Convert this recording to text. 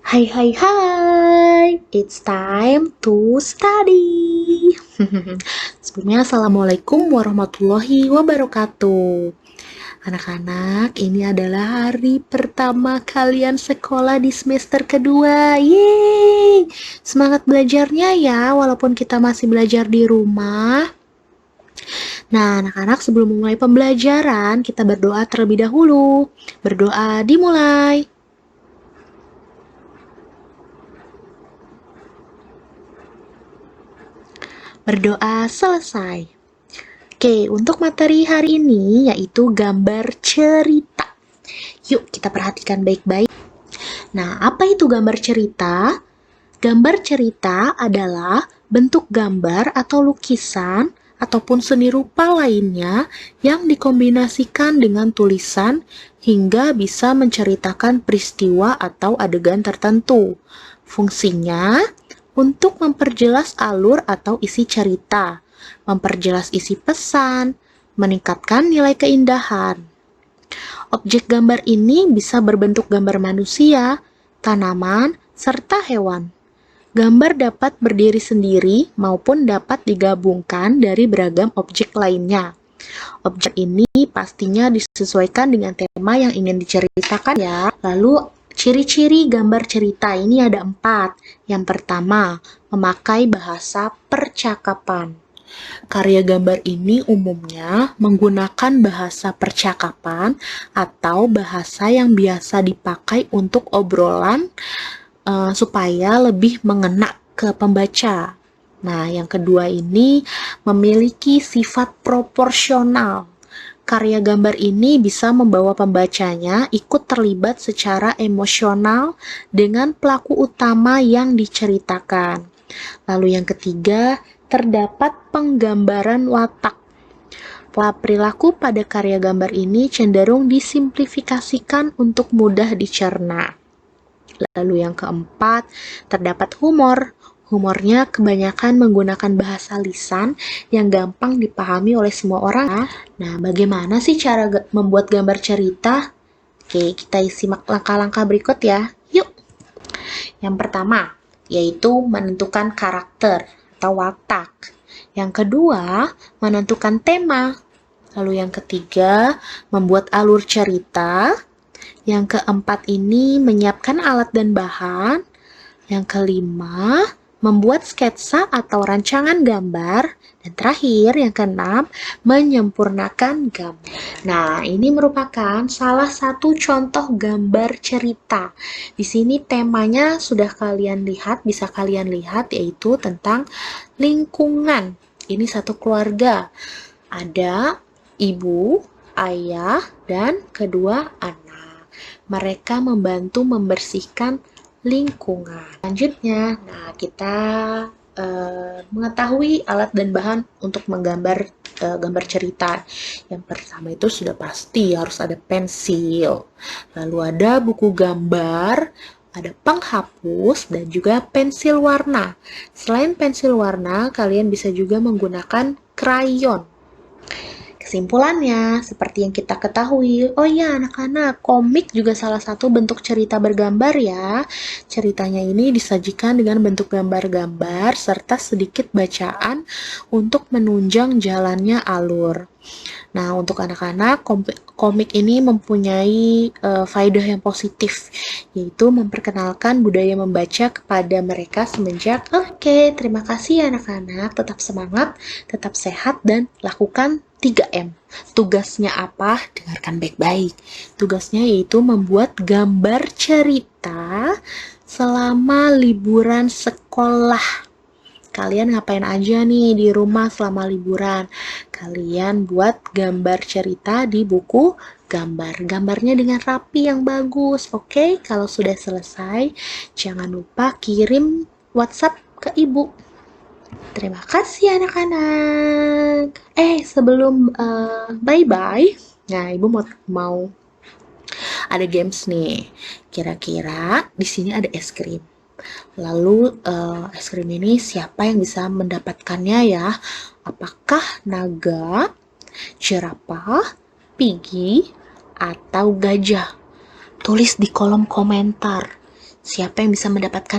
Hai hai hai, it's time to study. Sebelumnya Assalamualaikum warahmatullahi wabarakatuh. Anak-anak, ini adalah hari pertama kalian sekolah di semester kedua. Yeay! Semangat belajarnya ya, walaupun kita masih belajar di rumah. Nah, anak-anak, sebelum memulai pembelajaran, kita berdoa terlebih dahulu. Berdoa dimulai. Berdoa selesai. Oke, untuk materi hari ini yaitu gambar cerita. Yuk kita perhatikan baik-baik. Nah, apa itu gambar cerita? Gambar cerita adalah bentuk gambar atau lukisan ataupun seni rupa lainnya yang dikombinasikan dengan tulisan hingga bisa menceritakan peristiwa atau adegan tertentu. Fungsinya untuk memperjelas alur atau isi cerita, memperjelas isi pesan, meningkatkan nilai keindahan. Objek gambar ini bisa berbentuk gambar manusia, tanaman, serta hewan. Gambar dapat berdiri sendiri maupun dapat digabungkan dari beragam objek lainnya. Objek ini pastinya disesuaikan dengan tema yang ingin diceritakan ya. Lalu ciri-ciri gambar cerita ini ada 4. Yang pertama, memakai bahasa percakapan. Karya gambar ini umumnya menggunakan bahasa percakapan atau bahasa yang biasa dipakai untuk obrolan supaya lebih mengena ke pembaca. Nah, yang kedua ini memiliki sifat proporsional. Karya gambar ini bisa membawa pembacanya ikut terlibat secara emosional dengan pelaku utama yang diceritakan. Lalu yang ketiga, terdapat penggambaran watak. Pola perilaku pada karya gambar ini cenderung disimplifikasikan untuk mudah dicerna. Lalu yang keempat, terdapat humor. Humornya kebanyakan menggunakan bahasa lisan yang gampang dipahami oleh semua orang. Nah, bagaimana sih cara membuat gambar cerita? Oke, kita simak langkah-langkah berikut ya. Yuk! Yang pertama, yaitu menentukan karakter atau watak. Yang kedua, menentukan tema. Lalu yang ketiga, membuat alur cerita. Yang keempat ini menyiapkan alat dan bahan. Yang kelima, membuat sketsa atau rancangan gambar. Dan terakhir, yang keenam, menyempurnakan gambar. Nah, ini merupakan salah satu contoh gambar cerita. Di sini temanya sudah kalian lihat, bisa kalian lihat, yaitu tentang lingkungan. Ini satu keluarga. Ada ibu, ayah, dan kedua anak. Mereka membantu membersihkan lingkungan. Selanjutnya, nah kita mengetahui alat dan bahan untuk menggambar gambar cerita. Yang pertama itu sudah pasti harus ada pensil, lalu ada buku gambar, ada penghapus, dan juga pensil warna. Selain pensil warna, kalian bisa juga menggunakan krayon. Kesimpulannya, seperti yang kita ketahui, oh ya anak-anak, komik juga salah satu bentuk cerita bergambar ya. Ceritanya ini disajikan dengan bentuk gambar-gambar serta sedikit bacaan untuk menunjang jalannya alur. Nah, untuk anak-anak, komik ini mempunyai faedah yang positif, yaitu memperkenalkan budaya membaca kepada mereka semenjak. Oke, terima kasih ya anak-anak, tetap semangat, tetap sehat, dan lakukan 3M. Tugasnya apa? Dengarkan baik-baik. Tugasnya yaitu membuat gambar cerita selama liburan sekolah. Kalian ngapain aja nih di rumah selama liburan? Kalian buat gambar cerita di buku gambar. Gambarnya dengan rapi yang bagus, oke? Kalau sudah selesai, jangan lupa kirim WhatsApp ke ibu. Terima kasih anak-anak. Sebelum bye-bye, nah ibu mau ada games nih. Kira-kira di sini ada es krim. Lalu es krim ini siapa yang bisa mendapatkannya ya? Apakah naga, jerapah, pigi, atau gajah? Tulis di kolom komentar. Siapa yang bisa mendapatkan